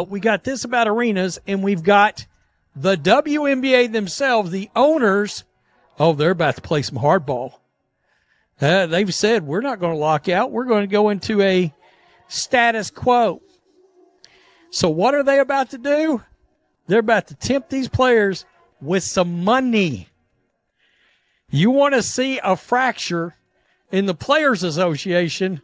we got this about arenas, and we've got the WNBA themselves, the owners. Oh, they're about to play some hardball. They've said, we're not going to lock out. We're going to go into a status quo. So what are they about to do? They're about to tempt these players with some money. You want to see a fracture in the Players Association?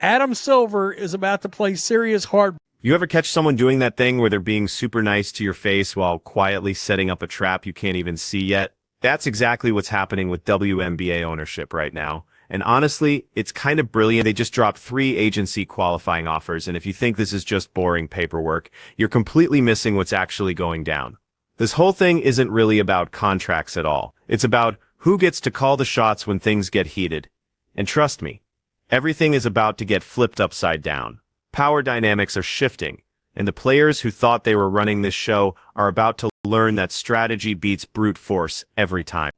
Adam Silver is about to play serious hard. You ever catch someone doing that thing where they're being super nice to your face while quietly setting up a trap you can't even see yet? That's exactly what's happening with WNBA ownership right now. And honestly, it's kind of brilliant. They just dropped 3 agency qualifying offers, and if you think this is just boring paperwork, you're completely missing what's actually going down. This whole thing isn't really about contracts at all. It's about who gets to call the shots when things get heated. And trust me, everything is about to get flipped upside down. Power dynamics are shifting, and the players who thought they were running this show are about to learn that strategy beats brute force every time.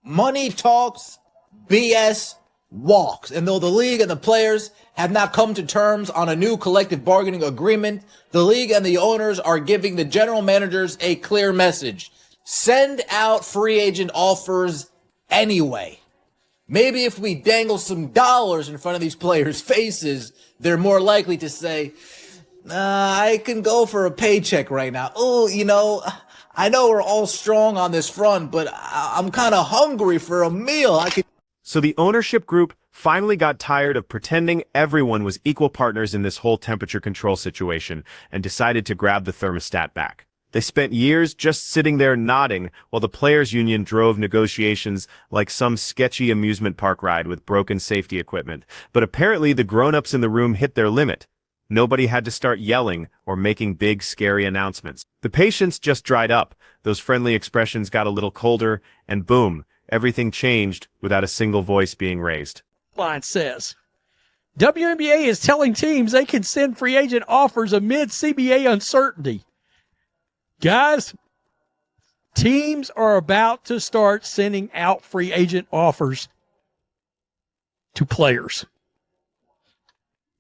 Money talks, BS walks. And though the league and the players have not come to terms on a new collective bargaining agreement, the league and the owners are giving the general managers a clear message. Send out free agent offers anyway. Maybe if we dangle some dollars in front of these players' faces, they're more likely to say, I can go for a paycheck right now. Oh, I know we're all strong on this front, but I'm kind of hungry for a meal. So the ownership group finally got tired of pretending everyone was equal partners in this whole temperature control situation and decided to grab the thermostat back. They spent years just sitting there nodding while the players' union drove negotiations like some sketchy amusement park ride with broken safety equipment. But apparently the grown-ups in the room hit their limit. Nobody had to start yelling or making big, scary announcements. The patience just dried up, those friendly expressions got a little colder, and boom, everything changed without a single voice being raised. Line says, WNBA is telling teams they can send free agent offers amid CBA uncertainty. Guys, teams are about to start sending out free agent offers to players.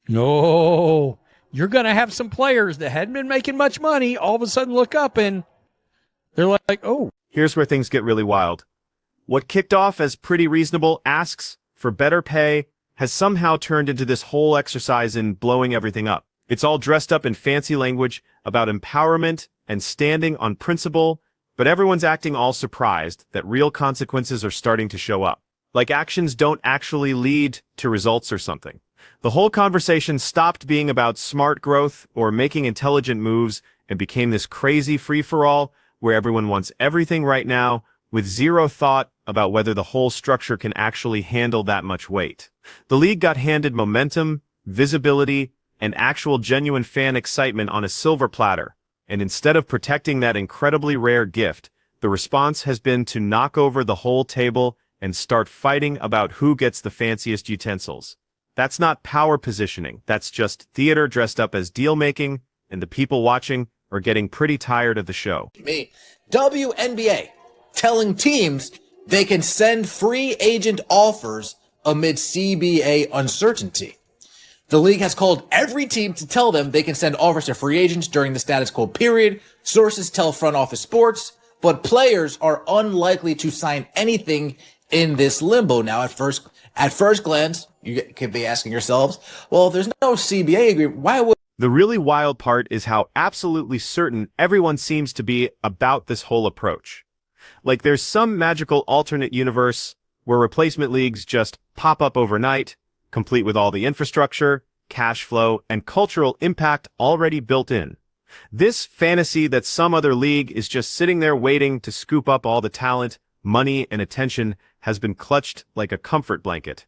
No, you're going to have some players that hadn't been making much money all of a sudden look up and they're like, oh. Here's where things get really wild. What kicked off as pretty reasonable asks for better pay has somehow turned into this whole exercise in blowing everything up. It's all dressed up in fancy language about empowerment and standing on principle, but everyone's acting all surprised that real consequences are starting to show up. Like actions don't actually lead to results or something. The whole conversation stopped being about smart growth or making intelligent moves and became this crazy free-for-all where everyone wants everything right now with zero thought about whether the whole structure can actually handle that much weight. The league got handed momentum, visibility, and actual genuine fan excitement on a silver platter, and instead of protecting that incredibly rare gift, the response has been to knock over the whole table and start fighting about who gets the fanciest utensils. That's not power positioning, that's just theater dressed up as deal-making, and the people watching are getting pretty tired of the show. WNBA telling teams they can send free agent offers amid CBA uncertainty. The league has called every team to tell them they can send offers to free agents during the status quo period. Sources tell Front Office Sports, but players are unlikely to sign anything in this limbo. Now, at first glance, you could be asking yourselves, well, if there's no CBA agreement, why would... The really wild part is how absolutely certain everyone seems to be about this whole approach. Like there's some magical alternate universe where replacement leagues just pop up overnight, complete with all the infrastructure, cash flow, and cultural impact already built in. This fantasy that some other league is just sitting there waiting to scoop up all the talent, money, and attention has been clutched like a comfort blanket.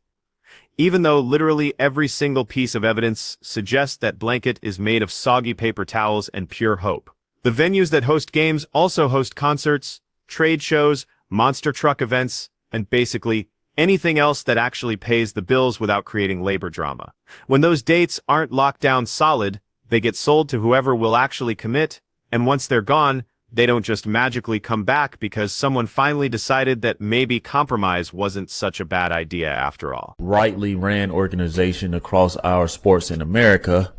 Even though literally every single piece of evidence suggests that blanket is made of soggy paper towels and pure hope. The venues that host games also host concerts, trade shows, monster truck events, and basically anything else that actually pays the bills without creating labor drama. When those dates aren't locked down solid, they get sold to whoever will actually commit, and once they're gone, they don't just magically come back because someone finally decided that maybe compromise wasn't such a bad idea after all. Rightly ran organization across our sports in America,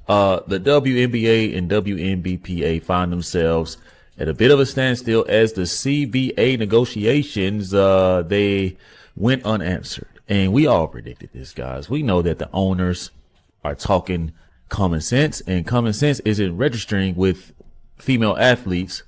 The WNBA and WNBPA find themselves at a bit of a standstill as the CBA negotiations, they went unanswered. And we all predicted this, guys. We know that the owners are talking common sense, and common sense isn't registering with female athletes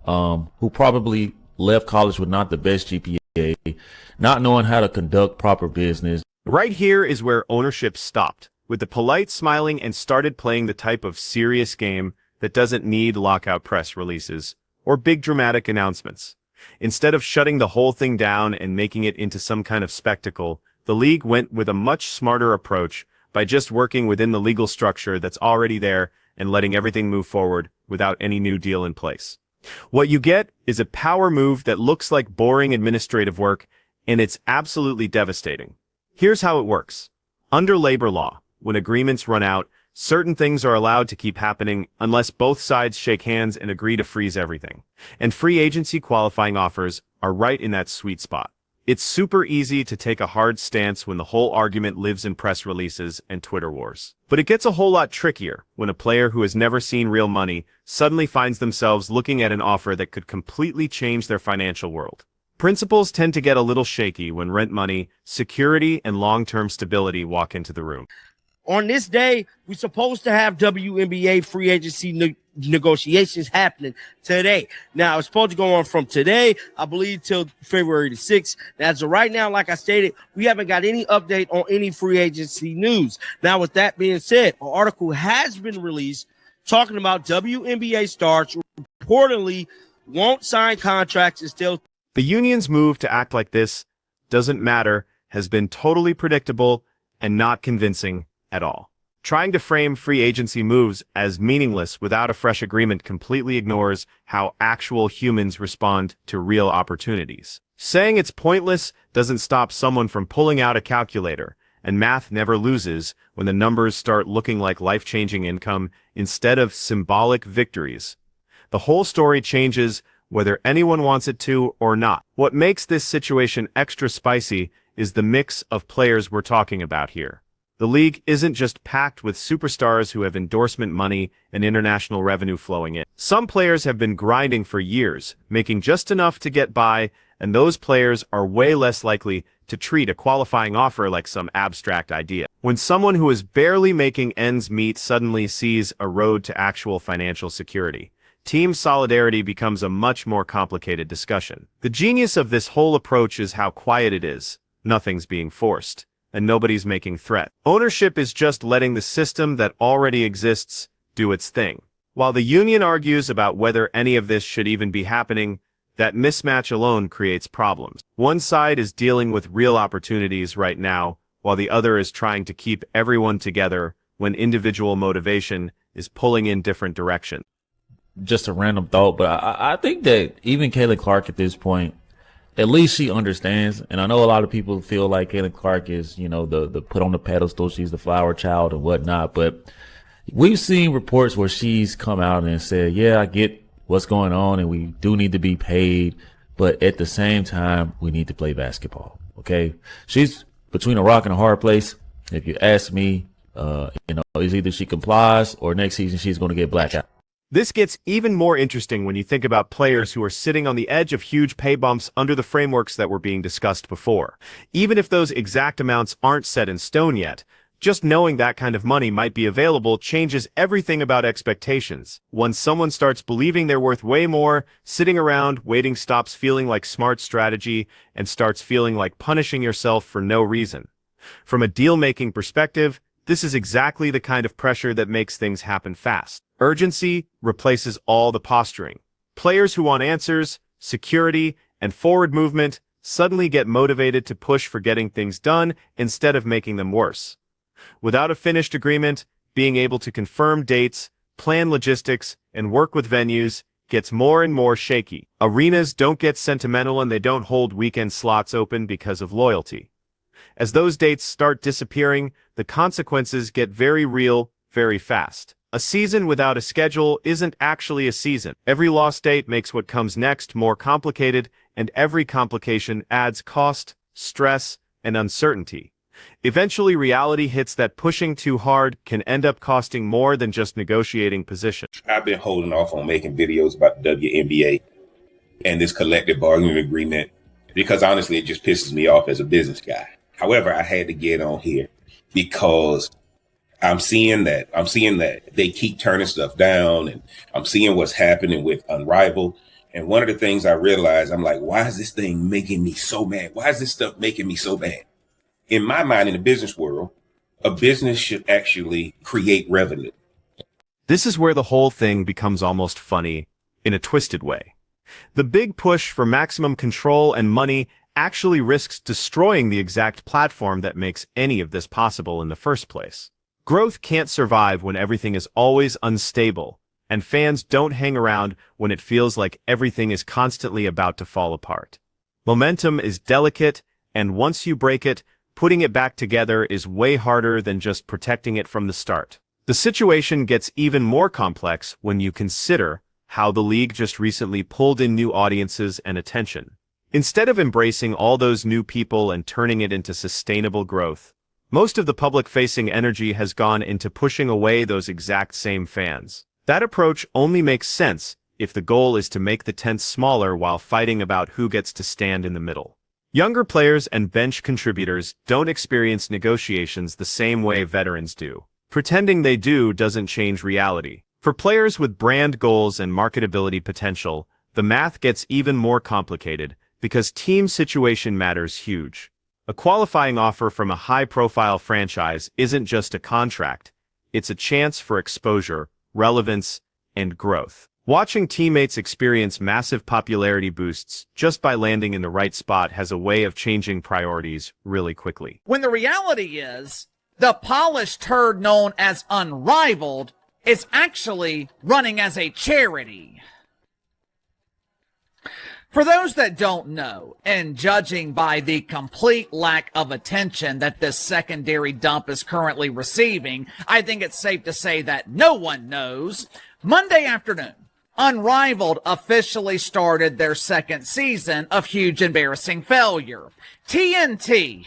who probably left college with not the best GPA, not knowing how to conduct proper business. Right here is where ownership stopped, with the polite smiling, and started playing the type of serious game that doesn't need lockout press releases or big dramatic announcements. Instead of shutting the whole thing down and making it into some kind of spectacle, the league went with a much smarter approach by just working within the legal structure that's already there and letting everything move forward without any new deal in place. What you get is a power move that looks like boring administrative work, and it's absolutely devastating. Here's how it works. Under labor law, when agreements run out, certain things are allowed to keep happening unless both sides shake hands and agree to freeze everything. And free agency qualifying offers are right in that sweet spot. It's super easy to take a hard stance when the whole argument lives in press releases and Twitter wars. But it gets a whole lot trickier when a player who has never seen real money suddenly finds themselves looking at an offer that could completely change their financial world. Principles tend to get a little shaky when rent money, security, and long-term stability walk into the room. On this day, we're supposed to have WNBA free agency negotiations happening today. Now, it's supposed to go on from today, I believe, till February the 6th. Now, as of right now, like I stated, we haven't got any update on any free agency news. Now, with that being said, an article has been released talking about WNBA stars reportedly won't sign contracts until... The union's move to act like this doesn't matter has been totally predictable and not convincing at all. Trying to frame free agency moves as meaningless without a fresh agreement completely ignores how actual humans respond to real opportunities. Saying it's pointless doesn't stop someone from pulling out a calculator, and math never loses when the numbers start looking like life-changing income instead of symbolic victories. The whole story changes whether anyone wants it to or not. What makes this situation extra spicy is the mix of players we're talking about here. The league isn't just packed with superstars who have endorsement money and international revenue flowing in. Some players have been grinding for years, making just enough to get by, and those players are way less likely to treat a qualifying offer like some abstract idea. When someone who is barely making ends meet suddenly sees a road to actual financial security, team solidarity becomes a much more complicated discussion. The genius of this whole approach is how quiet it is. Nothing's being forced, and nobody's making threat. Ownership is just letting the system that already exists do its thing. While the union argues about whether any of this should even be happening, that mismatch alone creates problems. One side is dealing with real opportunities right now, while the other is trying to keep everyone together when individual motivation is pulling in different directions. Just a random thought, but I think that even Caitlin Clark at this point, at least she understands. And I know a lot of people feel like Caitlin Clark is, you know, the put on the pedestal. She's the flower child and whatnot. But we've seen reports where she's come out and said, yeah, I get what's going on and we do need to be paid. But at the same time, we need to play basketball. Okay. She's between a rock and a hard place. If you ask me, it's either she complies or next season she's going to get blacked out. This gets even more interesting when you think about players who are sitting on the edge of huge pay bumps under the frameworks that were being discussed before. Even if those exact amounts aren't set in stone yet, just knowing that kind of money might be available changes everything about expectations. Once someone starts believing they're worth way more, sitting around waiting stops feeling like smart strategy and starts feeling like punishing yourself for no reason. From a deal-making perspective, this is exactly the kind of pressure that makes things happen fast. Urgency replaces all the posturing. Players who want answers, security, and forward movement suddenly get motivated to push for getting things done instead of making them worse. Without a finished agreement, being able to confirm dates, plan logistics, and work with venues gets more and more shaky. Arenas don't get sentimental and they don't hold weekend slots open because of loyalty. As those dates start disappearing, the consequences get very real, very fast. A season without a schedule isn't actually a season. Every lost date makes what comes next more complicated, and every complication adds cost, stress, and uncertainty. Eventually, reality hits that pushing too hard can end up costing more than just negotiating position. I've been holding off on making videos about the WNBA and this collective bargaining agreement because honestly, it just pisses me off as a business guy. However, I had to get on here because I'm seeing that they keep turning stuff down, and I'm seeing what's happening with Unrivaled. And one of the things I realized, I'm like, why is this thing making me so mad? Why is this stuff making me so mad? In my mind, in the business world, a business should actually create revenue. This is where the whole thing becomes almost funny in a twisted way. The big push for maximum control and money actually risks destroying the exact platform that makes any of this possible in the first place. Growth can't survive when everything is always unstable, and fans don't hang around when it feels like everything is constantly about to fall apart. Momentum is delicate, and once you break it, putting it back together is way harder than just protecting it from the start. The situation gets even more complex when you consider how the league just recently pulled in new audiences and attention. Instead of embracing all those new people and turning it into sustainable growth, most of the public-facing energy has gone into pushing away those exact same fans. That approach only makes sense if the goal is to make the tent smaller while fighting about who gets to stand in the middle. Younger players and bench contributors don't experience negotiations the same way veterans do. Pretending they do doesn't change reality. For players with brand goals and marketability potential, the math gets even more complicated because team situation matters huge. A qualifying offer from a high-profile franchise isn't just a contract, it's a chance for exposure, relevance, and growth. Watching teammates experience massive popularity boosts just by landing in the right spot has a way of changing priorities really quickly. When the reality is, the polished turd known as Unrivaled is actually running as a charity. For those that don't know, and judging by the complete lack of attention that this secondary dump is currently receiving, I think it's safe to say that no one knows. Monday afternoon, Unrivaled officially started their second season of huge embarrassing failure. TNT.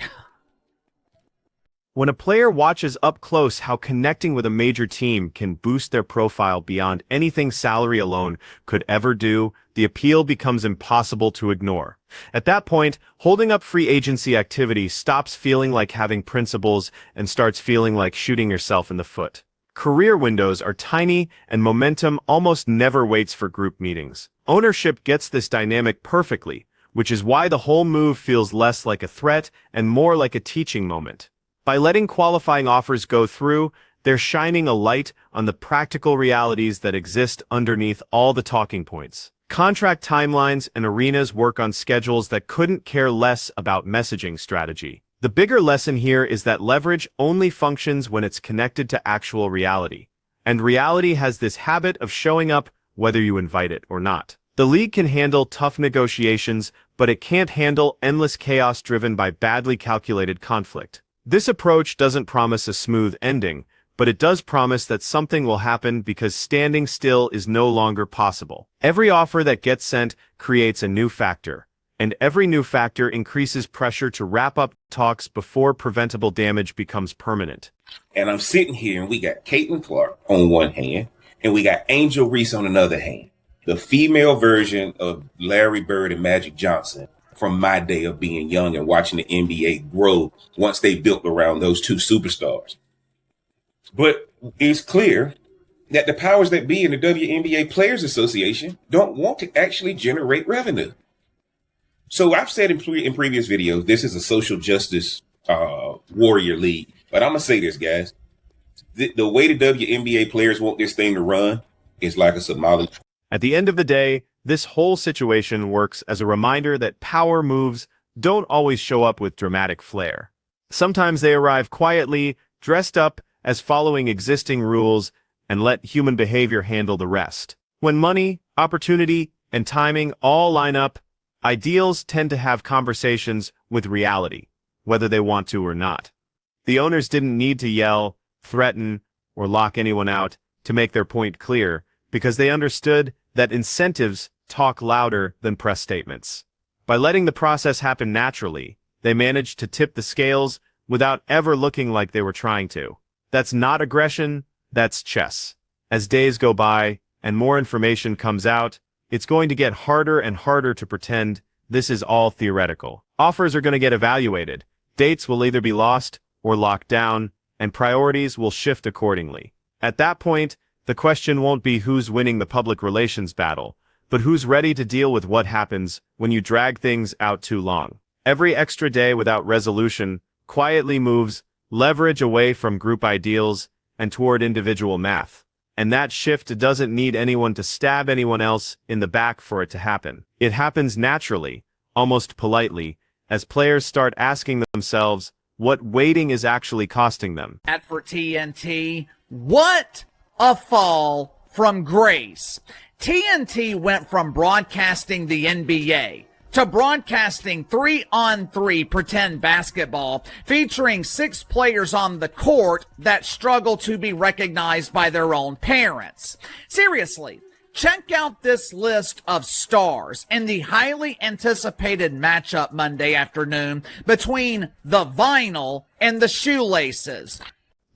When a player watches up close how connecting with a major team can boost their profile beyond anything salary alone could ever do, the appeal becomes impossible to ignore. At that point, holding up free agency activity stops feeling like having principles and starts feeling like shooting yourself in the foot. Career windows are tiny, and momentum almost never waits for group meetings. Ownership gets this dynamic perfectly, which is why the whole move feels less like a threat and more like a teaching moment. By letting qualifying offers go through, they're shining a light on the practical realities that exist underneath all the talking points. Contract timelines and arenas work on schedules that couldn't care less about messaging strategy. The bigger lesson here is that leverage only functions when it's connected to actual reality. And reality has this habit of showing up whether you invite it or not. The league can handle tough negotiations, but it can't handle endless chaos driven by badly calculated conflict. This approach doesn't promise a smooth ending, but it does promise that something will happen because standing still is no longer possible. Every offer that gets sent creates a new factor, and every new factor increases pressure to wrap up talks before preventable damage becomes permanent. And I'm sitting here and we got Caitlin Clark on one hand, and we got Angel Reese on another hand. The female version of Larry Bird and Magic Johnson from my day of being young and watching the NBA grow once they built around those two superstars. But it's clear that the powers that be in the WNBA Players Association don't want to actually generate revenue. So I've said in previous videos, this is a social justice warrior league. But I'm going to say this, guys. The way the WNBA players want this thing to run is like a Somali. At the end of the day, this whole situation works as a reminder that power moves don't always show up with dramatic flair. Sometimes they arrive quietly, dressed up as following existing rules, and let human behavior handle the rest. When money, opportunity, and timing all line up, ideals tend to have conversations with reality, whether they want to or not. The owners didn't need to yell, threaten, or lock anyone out to make their point clear, because they understood that incentives talk louder than press statements. By letting the process happen naturally, they managed to tip the scales without ever looking like they were trying to. That's not aggression, that's chess. As days go by, and more information comes out, it's going to get harder and harder to pretend this is all theoretical. Offers are going to get evaluated, dates will either be lost or locked down, and priorities will shift accordingly. At that point, the question won't be who's winning the public relations battle, but who's ready to deal with what happens when you drag things out too long. Every extra day without resolution quietly moves leverage away from group ideals and toward individual math. And that shift doesn't need anyone to stab anyone else in the back for it to happen. It happens naturally, almost politely, as players start asking themselves what waiting is actually costing them. At for TNT, what a fall from grace. TNT went from broadcasting the NBA to broadcasting 3-on-3 pretend basketball featuring 6 players on the court that struggle to be recognized by their own parents. Seriously, check out this list of stars in the highly anticipated matchup Monday afternoon between the vinyl and the shoelaces.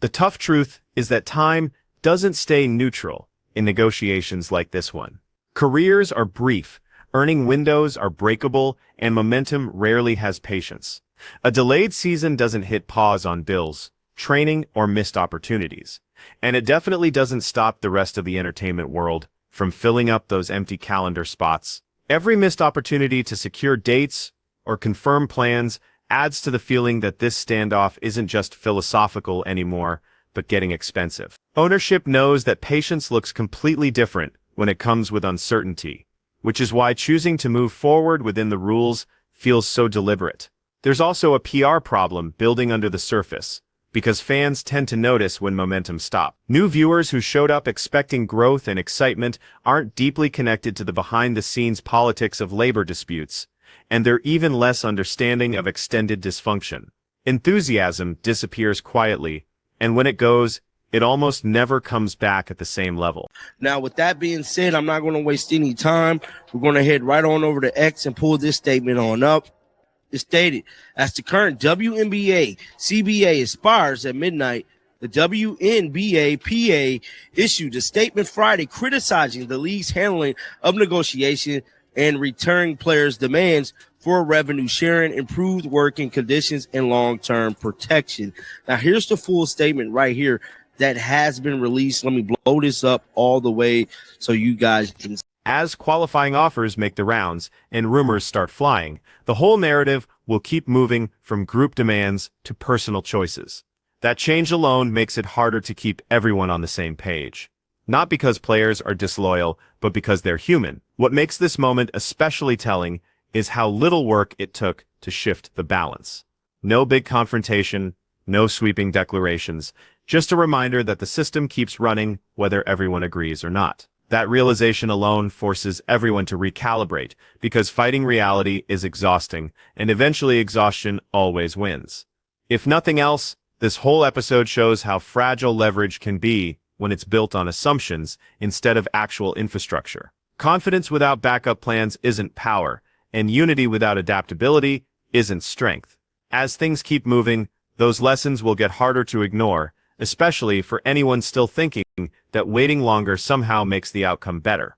The tough truth is that time doesn't stay neutral in negotiations like this one. Careers are brief, earning windows are breakable, and momentum rarely has patience. A delayed season doesn't hit pause on bills, training, or missed opportunities. And it definitely doesn't stop the rest of the entertainment world from filling up those empty calendar spots. Every missed opportunity to secure dates or confirm plans adds to the feeling that this standoff isn't just philosophical anymore, but getting expensive. Ownership knows that patience looks completely different when it comes with uncertainty, which is why choosing to move forward within the rules feels so deliberate. There's also a PR problem building under the surface, because fans tend to notice when momentum stops. New viewers who showed up expecting growth and excitement aren't deeply connected to the behind-the-scenes politics of labor disputes, and they're even less understanding of extended dysfunction. Enthusiasm disappears quietly, and when it goes, it almost never comes back at the same level. Now, with that being said, I'm not going to waste any time. We're going to head right on over to X and pull this statement on up. It stated, as the current WNBA CBA expires at midnight, the WNBAPA issued a statement Friday criticizing the league's handling of negotiation and returning players' demands for revenue sharing, improved working conditions, and long-term protection. Now, here's the full statement right here that has been released. Let me blow this up all the way so you guys can see. As qualifying offers make the rounds and rumors start flying, the whole narrative will keep moving from group demands to personal choices. That change alone makes it harder to keep everyone on the same page. Not because players are disloyal, but because they're human. What makes this moment especially telling is how little work it took to shift the balance. No big confrontation, no sweeping declarations, just a reminder that the system keeps running whether everyone agrees or not. That realization alone forces everyone to recalibrate, because fighting reality is exhausting, and eventually exhaustion always wins. If nothing else, this whole episode shows how fragile leverage can be when it's built on assumptions instead of actual infrastructure. Confidence without backup plans isn't power, and unity without adaptability isn't strength. As things keep moving, those lessons will get harder to ignore, especially for anyone still thinking that waiting longer somehow makes the outcome better.